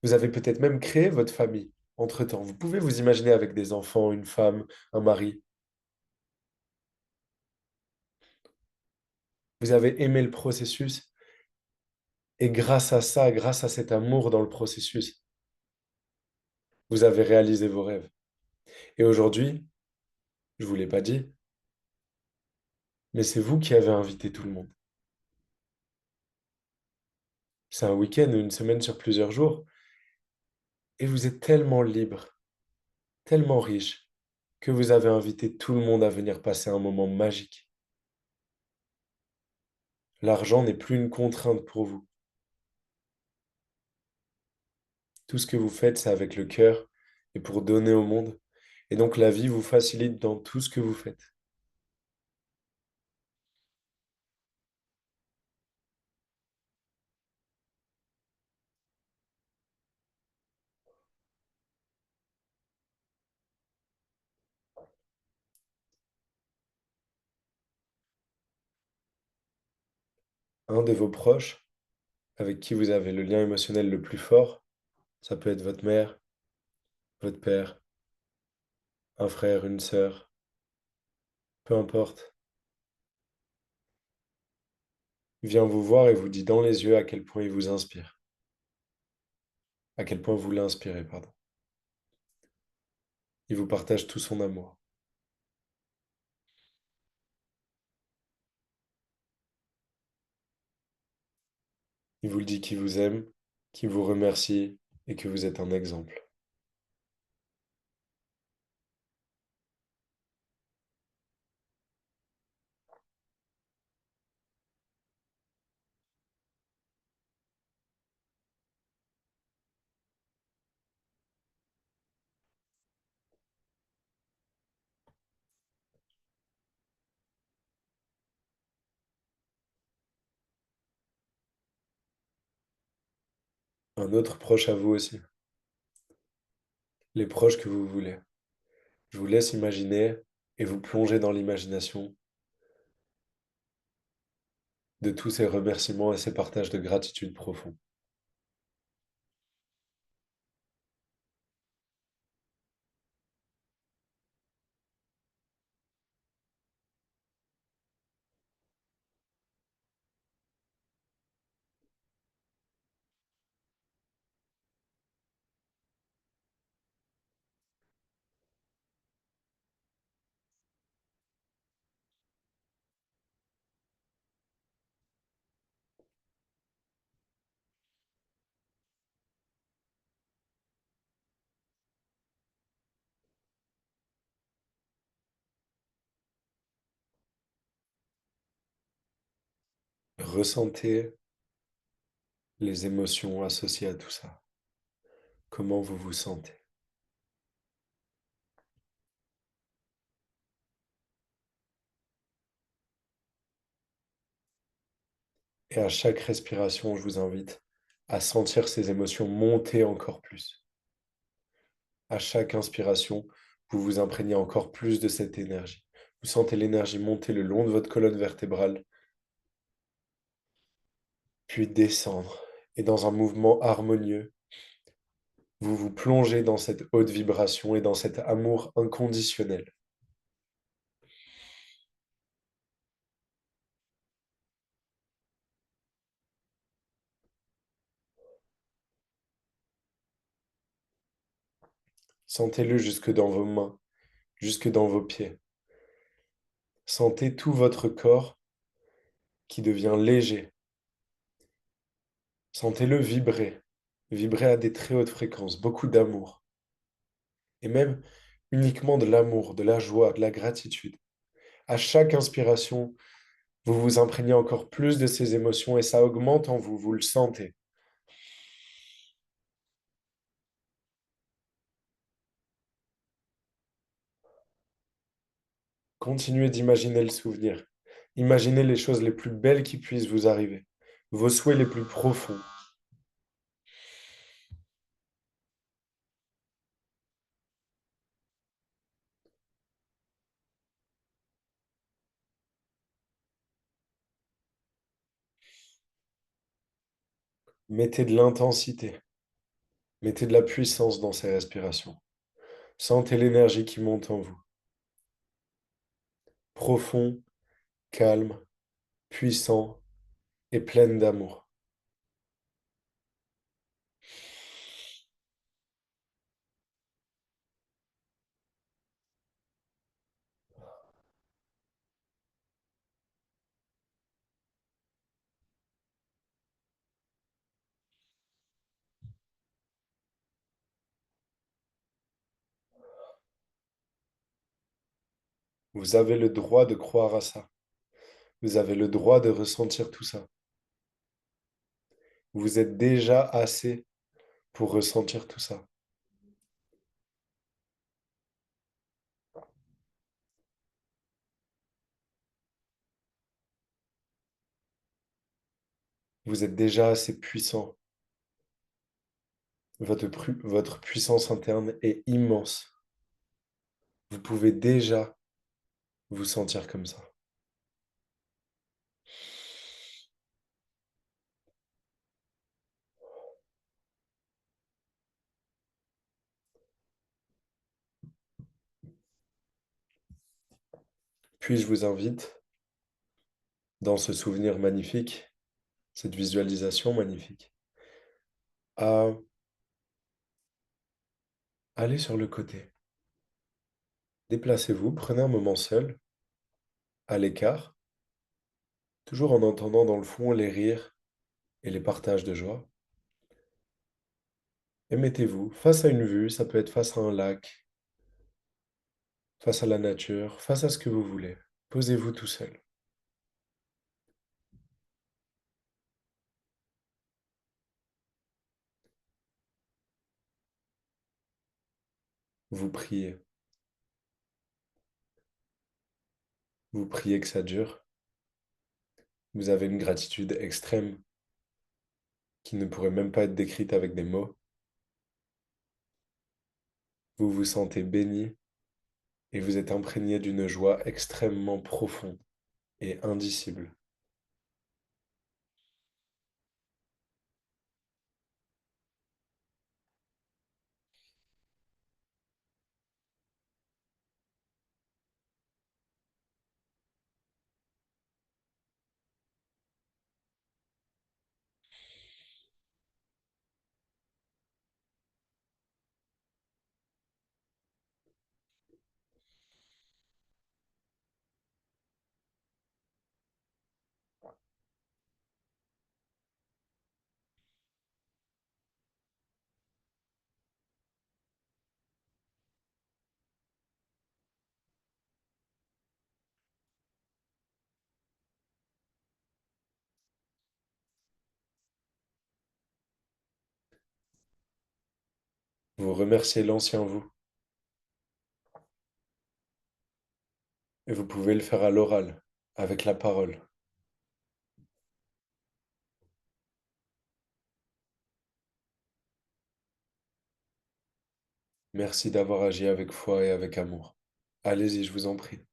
Vous avez peut-être même créé votre famille entre-temps. Vous pouvez vous imaginer avec des enfants, une femme, un mari. Vous avez aimé le processus et grâce à ça, grâce à cet amour dans le processus, vous avez réalisé vos rêves. Et aujourd'hui, je ne vous l'ai pas dit, mais c'est vous qui avez invité tout le monde. C'est un week-end ou une semaine sur plusieurs jours et vous êtes tellement libre, tellement riche, que vous avez invité tout le monde à venir passer un moment magique. L'argent n'est plus une contrainte pour vous. Tout ce que vous faites, c'est avec le cœur et pour donner au monde. Et donc la vie vous facilite dans tout ce que vous faites. Un de vos proches, avec qui vous avez le lien émotionnel le plus fort, ça peut être votre mère, votre père, un frère, une sœur, peu importe, vient vous voir et vous dit dans les yeux à quel point il vous inspire, à quel point vous l'inspirez, pardon. Il vous partage tout son amour. Il vous le dit qu'il vous aime, qu'il vous remercie et que vous êtes un exemple. Un autre proche à vous aussi, les proches que vous voulez. Je vous laisse imaginer et vous plonger dans l'imagination de tous ces remerciements et ces partages de gratitude profonds. Ressentez les émotions associées à tout ça. Comment vous vous sentez? Et à chaque respiration, je vous invite à sentir ces émotions monter encore plus. À chaque inspiration, vous vous imprégnez encore plus de cette énergie. Vous sentez l'énergie monter le long de votre colonne vertébrale, puis descendre. Et dans un mouvement harmonieux, vous vous plongez dans cette haute vibration et dans cet amour inconditionnel. Sentez-le jusque dans vos mains, jusque dans vos pieds. Sentez tout votre corps qui devient léger. Sentez-le vibrer, vibrer à des très hautes fréquences, beaucoup d'amour. Et même uniquement de l'amour, de la joie, de la gratitude. À chaque inspiration, vous vous imprégnez encore plus de ces émotions et ça augmente en vous, vous le sentez. Continuez d'imaginer le souvenir. Imaginez les choses les plus belles qui puissent vous arriver, vos souhaits les plus profonds. Mettez de l'intensité, mettez de la puissance dans ces respirations. Sentez l'énergie qui monte en vous. Profond, calme, puissant et pleine d'amour. Vous avez le droit de croire à ça. Vous avez le droit de ressentir tout ça. Vous êtes déjà assez pour ressentir tout ça. Vous êtes déjà assez puissant. Votre puissance interne est immense. Vous pouvez déjà vous sentir comme ça. Puis je vous invite, dans ce souvenir magnifique, cette visualisation magnifique, à aller sur le côté. Déplacez-vous, prenez un moment seul, à l'écart, toujours en entendant dans le fond les rires et les partages de joie. Et mettez-vous face à une vue, ça peut être face à un lac, face à la nature, face à ce que vous voulez. Posez-vous tout seul. Vous priez. Vous priez que ça dure. Vous avez une gratitude extrême qui ne pourrait même pas être décrite avec des mots. Vous vous sentez béni et vous êtes imprégné d'une joie extrêmement profonde et indicible. Vous remerciez l'ancien vous et vous pouvez le faire à l'oral, avec la parole. Merci d'avoir agi avec foi et avec amour. Allez-y, je vous en prie.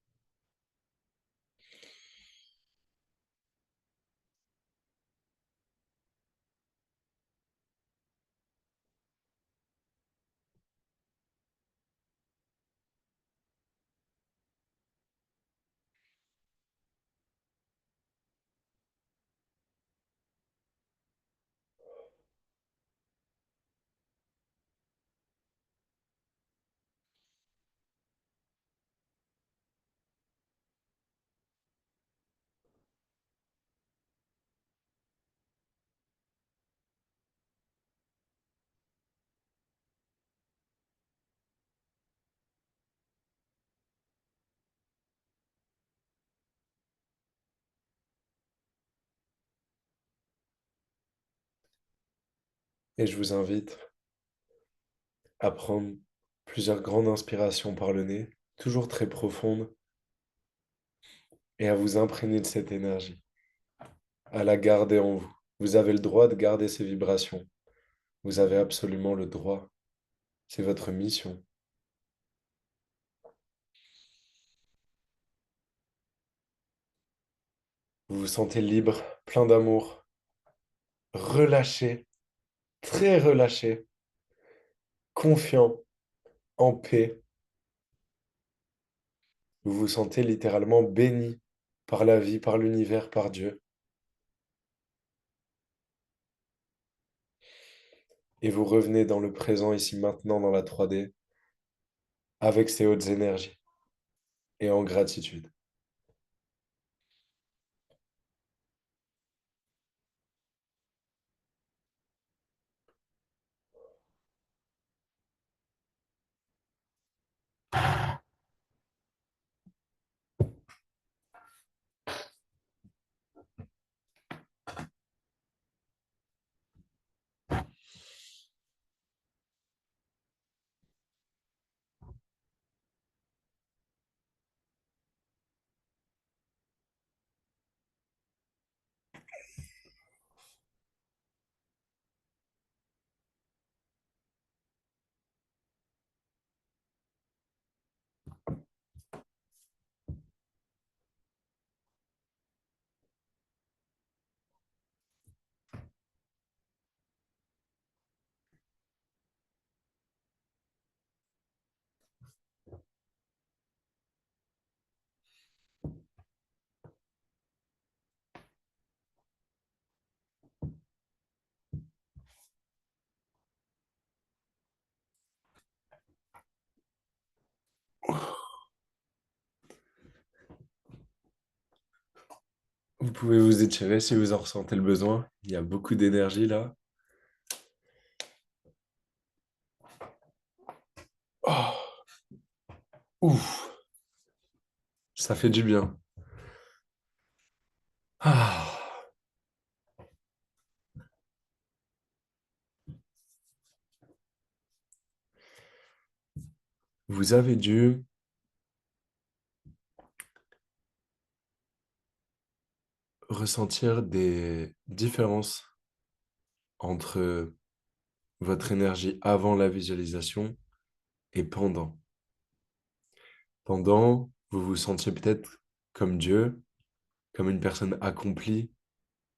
Et je vous invite à prendre plusieurs grandes inspirations par le nez, toujours très profondes, et à vous imprégner de cette énergie, à la garder en vous. Vous avez le droit de garder ces vibrations. Vous avez absolument le droit. C'est votre mission. Vous vous sentez libre, plein d'amour, relâché, très relâché, confiant, en paix. Vous vous sentez littéralement béni par la vie, par l'univers, par Dieu. Et vous revenez dans le présent, ici maintenant, dans la 3D, avec ces hautes énergies et en gratitude. Vous pouvez vous étirer si vous en ressentez le besoin. Il y a beaucoup d'énergie là. Oh, ouf, ça fait du bien. Ah, vous avez dû ressentir des différences entre votre énergie avant la visualisation et pendant. Pendant, vous vous sentiez peut-être comme Dieu, comme une personne accomplie,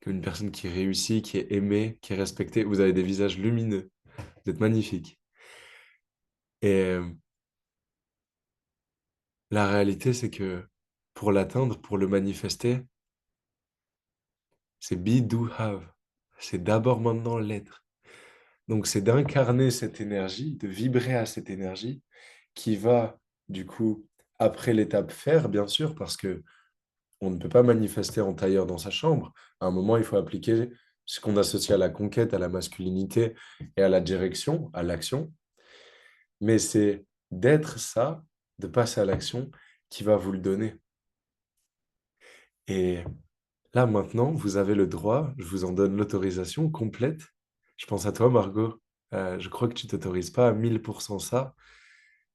comme une personne qui réussit, qui est aimée, qui est respectée. Vous avez des visages lumineux, vous êtes magnifiques. Et la réalité, c'est que pour l'atteindre, pour le manifester, c'est be, do, have. C'est d'abord maintenant l'être. Donc c'est d'incarner cette énergie, de vibrer à cette énergie qui va, du coup, après l'étape faire, bien sûr, parce que on ne peut pas manifester en tailleur dans sa chambre. À un moment, il faut appliquer ce qu'on associe à la conquête, à la masculinité et à la direction, à l'action. Mais c'est d'être ça, de passer à l'action, qui va vous le donner. Et là, maintenant, vous avez le droit, je vous en donne l'autorisation complète. Je pense à toi, Margot. Je crois que tu t'autorises pas à 1000% ça.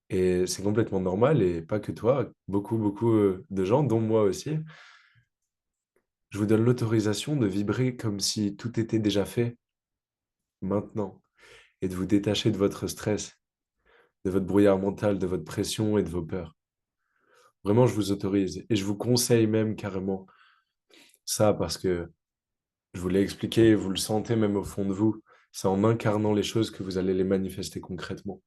Et c'est complètement normal, et pas que toi, beaucoup, beaucoup de gens, dont moi aussi. Je vous donne l'autorisation de vibrer comme si tout était déjà fait maintenant, et de vous détacher de votre stress, de votre brouillard mental, de votre pression et de vos peurs. Vraiment, je vous autorise. Et je vous conseille même carrément ça parce que je vous l'ai expliqué, vous le sentez même au fond de vous. C'est en incarnant les choses que vous allez les manifester concrètement.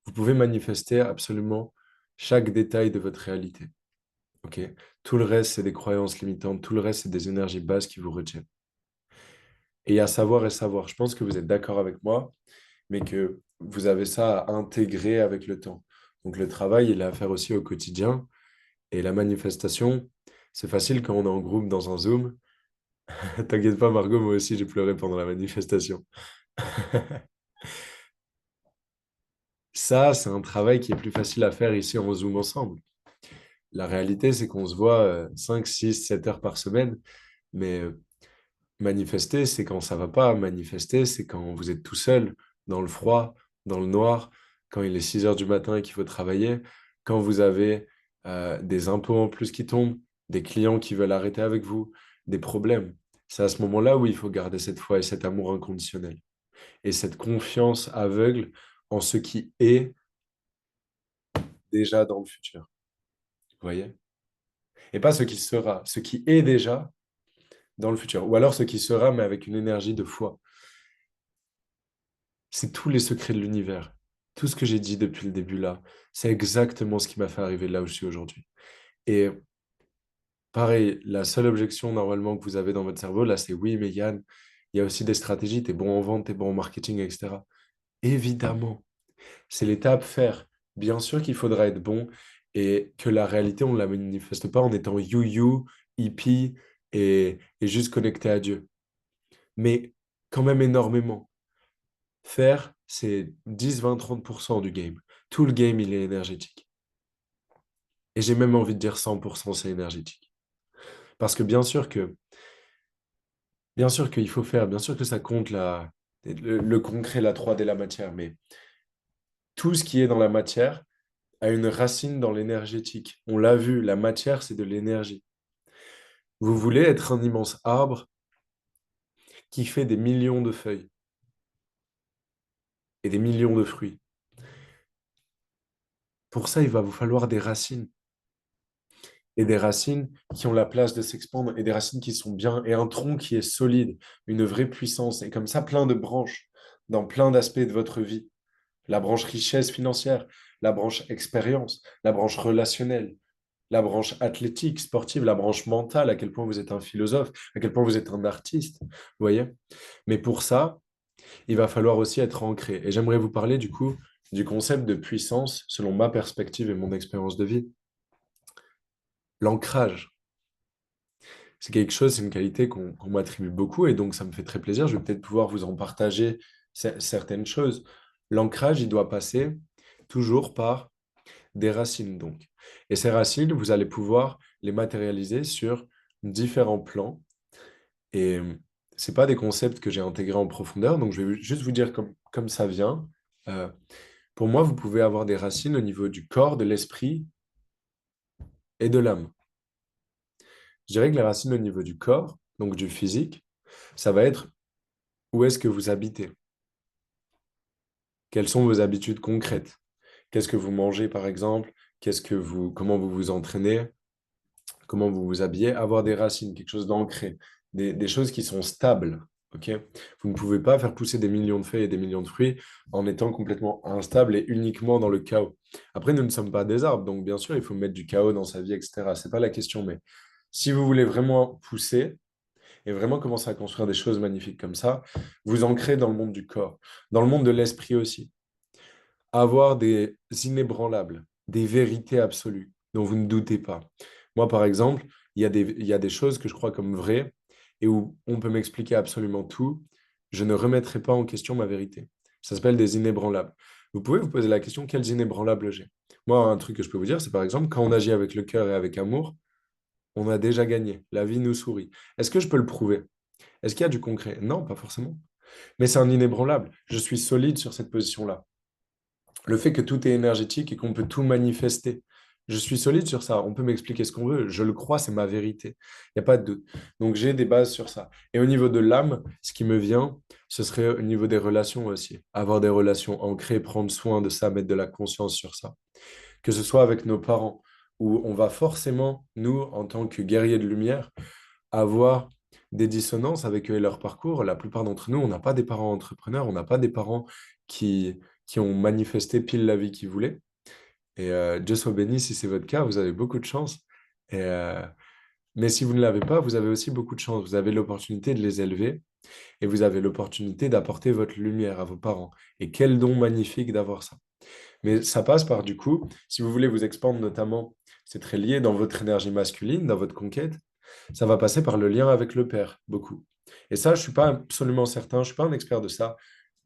Vous pouvez manifester absolument chaque détail de votre réalité. Ok. Tout le reste, c'est des croyances limitantes. Tout le reste, c'est des énergies basses qui vous retiennent. Et il y a savoir et savoir. Je pense que vous êtes d'accord avec moi, mais que vous avez ça à intégrer avec le temps. Donc le travail, il est à faire aussi au quotidien. Et la manifestation, c'est facile quand on est en groupe dans un Zoom. T'inquiète pas, Margot, moi aussi, j'ai pleuré pendant la manifestation. Ça, c'est un travail qui est plus facile à faire ici en Zoom ensemble. La réalité, c'est qu'on se voit 5, 6, 7 heures par semaine, mais manifester, c'est quand ça va pas. Manifester, c'est quand vous êtes tout seul, dans le froid, dans le noir, quand il est 6 heures du matin et qu'il faut travailler, quand vous avez des impôts en plus qui tombent, des clients qui veulent arrêter avec vous, des problèmes. C'est à ce moment-là où il faut garder cette foi et cet amour inconditionnel et cette confiance aveugle en ce qui est déjà dans le futur. Vous voyez? Et pas ce qui sera, ce qui est déjà dans le futur. Ou alors ce qui sera, mais avec une énergie de foi. C'est tous les secrets de l'univers. Tout ce que j'ai dit depuis le début là, c'est exactement ce qui m'a fait arriver là où je suis aujourd'hui. Et pareil, la seule objection normalement que vous avez dans votre cerveau là, c'est oui, mais Yann, il y a aussi des stratégies, t'es bon en vente, t'es bon en marketing, etc. Évidemment, c'est l'étape faire. Bien sûr qu'il faudra être bon et que la réalité, on ne la manifeste pas en étant you, hippie et juste connecté à Dieu. Mais quand même énormément. Faire, c'est 10, 20, 30% du game. Tout le game, il est énergétique. Et j'ai même envie de dire 100%, c'est énergétique. Parce que bien sûr qu'il faut faire, bien sûr que ça compte le concret, la 3D, la matière, mais tout ce qui est dans la matière a une racine dans l'énergétique. On l'a vu, la matière, c'est de l'énergie. Vous voulez être un immense arbre qui fait des millions de feuilles et des millions de fruits. Pour ça, il va vous falloir des racines. Et des racines qui ont la place de s'expandre et des racines qui sont bien et un tronc qui est solide, une vraie puissance et comme ça plein de branches dans plein d'aspects de votre vie. La branche richesse financière, la branche expérience, la branche relationnelle, la branche athlétique, sportive, la branche mentale, à quel point vous êtes un philosophe, à quel point vous êtes un artiste, vous voyez? Mais pour ça, il va falloir aussi être ancré. Et j'aimerais vous parler du coup du concept de puissance selon ma perspective et mon expérience de vie. L'ancrage. C'est quelque chose, c'est une qualité qu'on m'attribue beaucoup et donc ça me fait très plaisir. Je vais peut-être pouvoir vous en partager certaines choses. L'ancrage, il doit passer toujours par des racines, donc. Et ces racines, vous allez pouvoir les matérialiser sur différents plans. Et c'est pas des concepts que j'ai intégrés en profondeur, donc je vais juste vous dire comme ça vient. Euh, pour moi, vous pouvez avoir des racines au niveau du corps, de l'esprit et de l'âme. Je dirais que les racines au niveau du corps, donc du physique, ça va être où est-ce que vous habitez? Quelles sont vos habitudes concrètes? Qu'est-ce que vous mangez, par exemple? Comment vous vous entraînez? Comment vous vous habillez? Avoir des racines, quelque chose d'ancré, des choses qui sont stables. Ok. Vous ne pouvez pas faire pousser des millions de feuilles et des millions de fruits en étant complètement instable et uniquement dans le chaos. Après, nous ne sommes pas des arbres, donc bien sûr, il faut mettre du chaos dans sa vie, etc. C'est pas la question, mais si vous voulez vraiment pousser et vraiment commencer à construire des choses magnifiques comme ça, vous ancrez dans le monde du corps, dans le monde de l'esprit aussi. Avoir des inébranlables, des vérités absolues dont vous ne doutez pas. Moi, par exemple, il y a des choses que je crois comme vraies et où on peut m'expliquer absolument tout. Je ne remettrai pas en question ma vérité. Ça s'appelle des inébranlables. Vous pouvez vous poser la question, quels inébranlables j'ai? Moi, un truc que je peux vous dire, c'est par exemple, quand on agit avec le cœur et avec amour, on a déjà gagné. La vie nous sourit. Est-ce que je peux le prouver? Est-ce qu'il y a du concret? Non, pas forcément. Mais c'est un inébranlable. Je suis solide sur cette position-là. Le fait que tout est énergétique et qu'on peut tout manifester. Je suis solide sur ça. On peut m'expliquer ce qu'on veut. Je le crois, c'est ma vérité. Il n'y a pas de doute. Donc, j'ai des bases sur ça. Et au niveau de l'âme, ce qui me vient, ce serait au niveau des relations aussi. Avoir des relations ancrées, prendre soin de ça, mettre de la conscience sur ça. Que ce soit avec nos parents, où on va forcément, nous, en tant que guerriers de lumière, avoir des dissonances avec eux et leur parcours. La plupart d'entre nous, on n'a pas des parents entrepreneurs, on n'a pas des parents qui ont manifesté pile la vie qu'ils voulaient. Et Dieu soit béni si c'est votre cas, vous avez beaucoup de chance. Et, mais si vous ne l'avez pas, vous avez aussi beaucoup de chance. Vous avez l'opportunité de les élever et vous avez l'opportunité d'apporter votre lumière à vos parents. Et quel don magnifique d'avoir ça. Mais ça passe par, du coup, si vous voulez vous expandre notamment, c'est très lié dans votre énergie masculine, dans votre conquête, ça va passer par le lien avec le père, beaucoup. Et ça, je ne suis pas absolument certain, je ne suis pas un expert de ça,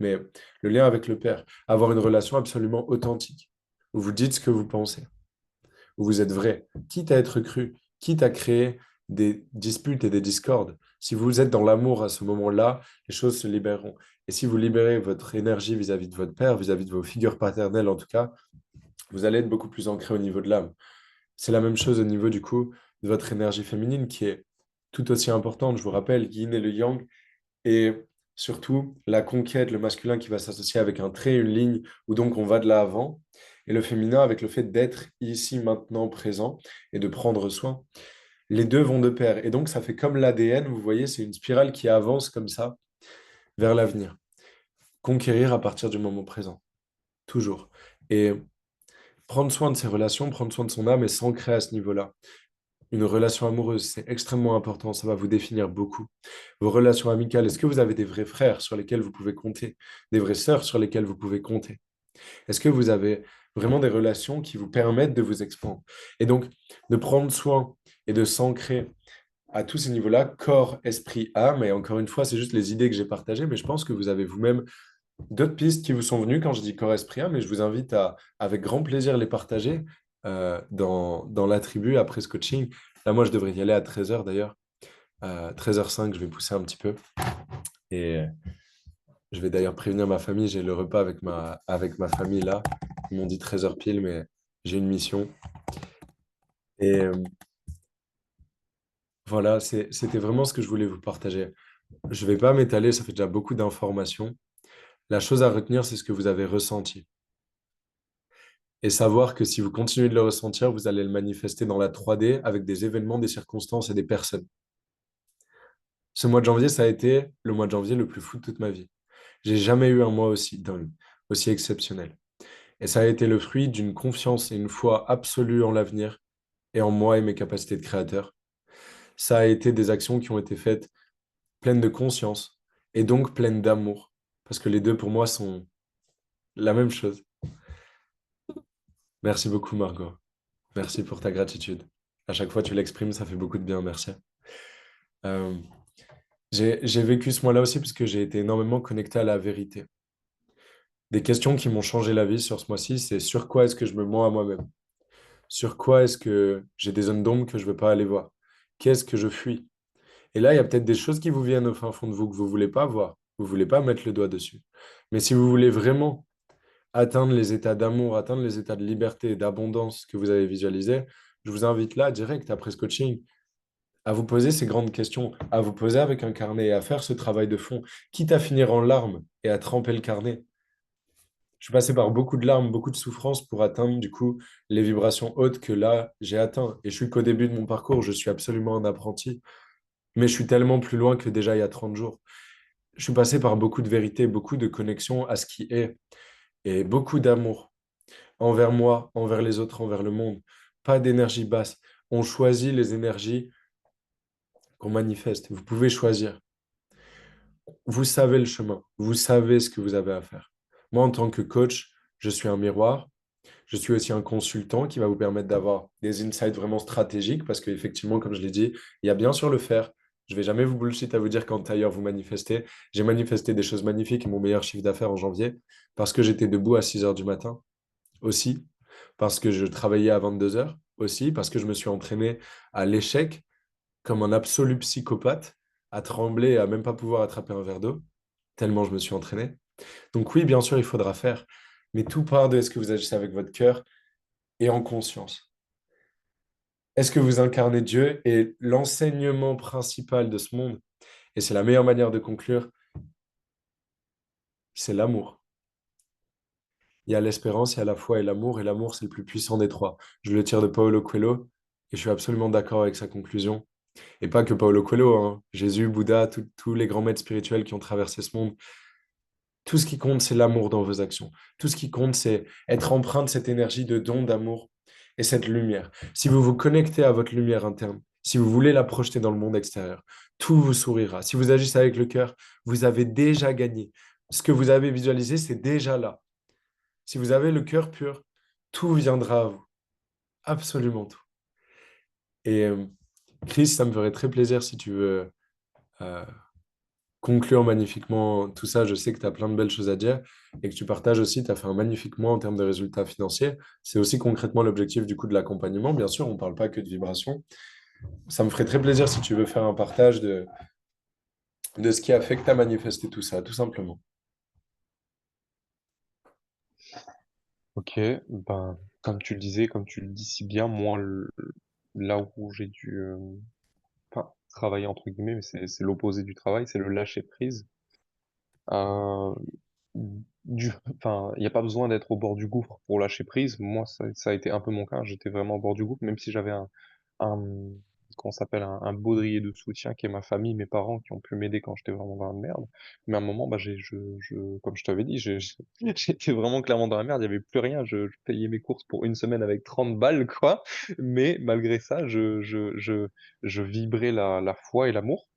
mais le lien avec le père, avoir une relation absolument authentique, où vous dites ce que vous pensez, où vous êtes vrai, quitte à être cru, quitte à créer des disputes et des discordes. Si vous êtes dans l'amour à ce moment-là, les choses se libéreront. Et si vous libérez votre énergie vis-à-vis de votre père, vis-à-vis de vos figures paternelles en tout cas, vous allez être beaucoup plus ancré au niveau de l'âme. C'est la même chose au niveau du coup de votre énergie féminine qui est tout aussi importante. Je vous rappelle, yin et le yang, et surtout la conquête, le masculin qui va s'associer avec un trait, une ligne, où donc on va de l'avant, et le féminin avec le fait d'être ici, maintenant, présent, et de prendre soin. Les deux vont de pair. Et donc ça fait comme l'ADN, vous voyez, c'est une spirale qui avance comme ça vers l'avenir. Conquérir à partir du moment présent, toujours. Et prendre soin de ses relations, prendre soin de son âme et s'ancrer à ce niveau-là. Une relation amoureuse, c'est extrêmement important, ça va vous définir beaucoup. Vos relations amicales, est-ce que vous avez des vrais frères sur lesquels vous pouvez compter, des vraies sœurs sur lesquelles vous pouvez compter? Est-ce que vous avez vraiment des relations qui vous permettent de vous expandre? Et donc, de prendre soin et de s'ancrer à tous ces niveaux-là, corps, esprit, âme, et encore une fois, c'est juste les idées que j'ai partagées, mais je pense que vous avez vous-même d'autres pistes qui vous sont venues quand je dis corps, esprit, âme, et je vous invite à, avec grand plaisir, les partager dans la tribu après ce coaching. Là, moi, je devrais y aller à 13h d'ailleurs. 13h05, je vais pousser un petit peu. Et je vais d'ailleurs prévenir ma famille. J'ai le repas avec ma famille là. Ils m'ont dit 13h pile, mais j'ai une mission. Et voilà, c'était vraiment ce que je voulais vous partager. Je ne vais pas m'étaler, ça fait déjà beaucoup d'informations. La chose à retenir, c'est ce que vous avez ressenti. Et savoir que si vous continuez de le ressentir, vous allez le manifester dans la 3D avec des événements, des circonstances et des personnes. Ce mois de janvier, ça a été le mois de janvier le plus fou de toute ma vie. J'ai jamais eu un mois aussi dingue, aussi exceptionnel. Et ça a été le fruit d'une confiance et une foi absolue en l'avenir et en moi et mes capacités de créateur. Ça a été des actions qui ont été faites pleines de conscience et donc pleines d'amour. Parce que les deux, pour moi, sont la même chose. Merci beaucoup, Margot. Merci pour ta gratitude. À chaque fois, tu l'exprimes, ça fait beaucoup de bien. Merci. Euh, j'ai vécu ce mois-là aussi parce que j'ai été énormément connecté à la vérité. Des questions qui m'ont changé la vie sur ce mois-ci, c'est sur quoi est-ce que je me mens à moi-même? Sur quoi est-ce que j'ai des zones d'ombre que je ne veux pas aller voir? Qu'est-ce que je fuis? Et là, il y a peut-être des choses qui vous viennent au fin fond de vous que vous ne voulez pas voir. Vous ne voulez pas mettre le doigt dessus. Mais si vous voulez vraiment atteindre les états d'amour, atteindre les états de liberté et d'abondance que vous avez visualisés, je vous invite là, direct après ce coaching, à vous poser ces grandes questions, à vous poser avec un carnet et à faire ce travail de fond, quitte à finir en larmes et à tremper le carnet. Je suis passé par beaucoup de larmes, beaucoup de souffrances pour atteindre du coup les vibrations hautes que là j'ai atteint. Et je suis qu'au début de mon parcours, je suis absolument un apprenti, mais je suis tellement plus loin que déjà il y a 30 jours. Je suis passé par beaucoup de vérité, beaucoup de connexion à ce qui est et beaucoup d'amour envers moi, envers les autres, envers le monde. Pas d'énergie basse. On choisit les énergies qu'on manifeste. Vous pouvez choisir. Vous savez le chemin. Vous savez ce que vous avez à faire. Moi, en tant que coach, je suis un miroir. Je suis aussi un consultant qui va vous permettre d'avoir des insights vraiment stratégiques parce qu'effectivement, comme je l'ai dit, il y a bien sûr le faire. Je vais jamais vous bullshit à vous dire quand ailleurs vous manifestez. J'ai manifesté des choses magnifiques et mon meilleur chiffre d'affaires en janvier parce que j'étais debout à 6 heures du matin aussi, parce que je travaillais à 22 heures aussi, parce que je me suis entraîné à l'échec comme un absolu psychopathe, à trembler et à même pas pouvoir attraper un verre d'eau, tellement je me suis entraîné. Donc oui, bien sûr, il faudra faire, mais tout part de est-ce que vous agissez avec votre cœur et en conscience. Est-ce que vous incarnez Dieu? Et l'enseignement principal de ce monde, et c'est la meilleure manière de conclure, c'est l'amour. Il y a l'espérance, il y a la foi et l'amour, c'est le plus puissant des trois. Je le tire de Paulo Coelho, et je suis absolument d'accord avec sa conclusion. Et pas que Paulo Coelho, hein. Jésus, Bouddha, tous les grands maîtres spirituels qui ont traversé ce monde. Tout ce qui compte, c'est l'amour dans vos actions. Tout ce qui compte, c'est être empreint de cette énergie de don, d'amour et cette lumière. Si vous vous connectez à votre lumière interne, si vous voulez la projeter dans le monde extérieur, tout vous sourira. Si vous agissez avec le cœur, vous avez déjà gagné. Ce que vous avez visualisé, c'est déjà là. Si vous avez le cœur pur, tout viendra à vous. Absolument tout. Et Chris, ça me ferait très plaisir si tu veux euh, conclure magnifiquement tout ça. Je sais que tu as plein de belles choses à dire et que tu partages aussi, tu as fait un magnifique mois en termes de résultats financiers. C'est aussi concrètement l'objectif du coup de l'accompagnement. Bien sûr, on ne parle pas que de vibration. Ça me ferait très plaisir si tu veux faire un partage de ce qui a fait que tu as manifesté tout ça, tout simplement. Ok, ben, comme tu le disais, comme tu le dis si bien, moi, là où j'ai dû enfin, travailler, entre guillemets, mais c'est l'opposé du travail, c'est le lâcher prise. Euh, enfin, il n'y a pas besoin d'être au bord du gouffre pour lâcher prise. Moi, ça a été un peu mon cas. J'étais vraiment au bord du gouffre, même si j'avais un, comment ça s'appelle, un baudrier de soutien qui est ma famille, mes parents qui ont pu m'aider quand j'étais vraiment dans la merde. Mais à un moment, bah, comme je t'avais dit, j'étais vraiment clairement dans la merde. Il n'y avait plus rien. Je payais mes courses pour une semaine avec 30 balles, quoi. Mais malgré ça, je vibrais la foi et l'amour.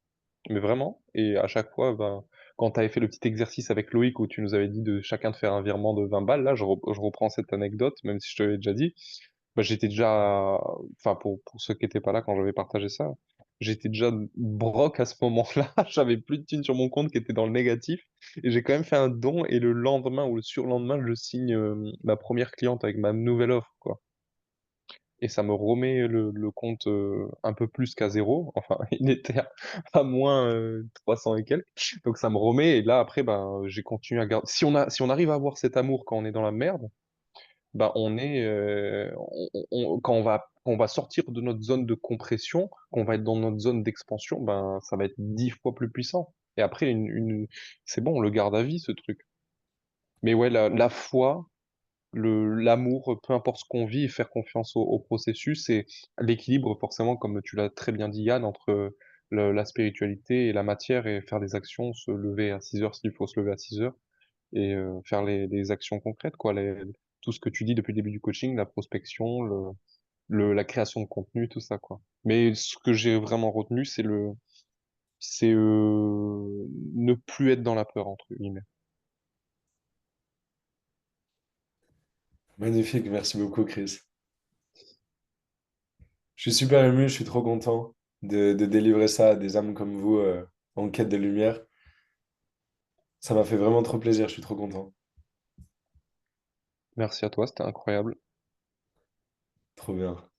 Mais vraiment, et à chaque fois, ben, quand tu avais fait le petit exercice avec Loïc où tu nous avais dit de chacun de faire un virement de 20 balles, là, je reprends cette anecdote, même si je te l'avais déjà dit, bah, j'étais déjà, enfin, pour ceux qui étaient pas là quand j'avais partagé ça, j'étais déjà broke à ce moment-là, j'avais plus de thunes sur mon compte qui était dans le négatif, et j'ai quand même fait un don, et le lendemain ou le surlendemain, je signe ma première cliente avec ma nouvelle offre, quoi, et ça me remet le compte un peu plus qu'à zéro. Enfin, il était à moins 300 et quelques. Donc ça me remet. Et là, après, ben, j'ai continué à garder. Si on arrive à avoir cet amour quand on est dans la merde, ben, quand on va sortir de notre zone de compression, qu'on va être dans notre zone d'expansion, ben, ça va être 10 fois plus puissant. Et après, c'est bon, on le garde à vie, ce truc. Mais ouais, la foi, l'amour, peu importe ce qu'on vit, et faire confiance au processus et l'équilibre, forcément, comme tu l'as très bien dit, Yann, entre la spiritualité et la matière et faire des actions, se lever à 6 heures s'il faut se lever à 6 heures et faire les actions concrètes, quoi, tout ce que tu dis depuis le début du coaching, la prospection, la création de contenu, tout ça, quoi. Mais ce que j'ai vraiment retenu, c'est ne plus être dans la peur, entre guillemets. Magnifique, merci beaucoup, Chris. Je suis super ému, je suis trop content. de délivrer ça à des âmes comme vous en quête de lumière. Ça m'a fait vraiment trop plaisir, je suis trop content. Merci à toi, c'était incroyable. Trop bien.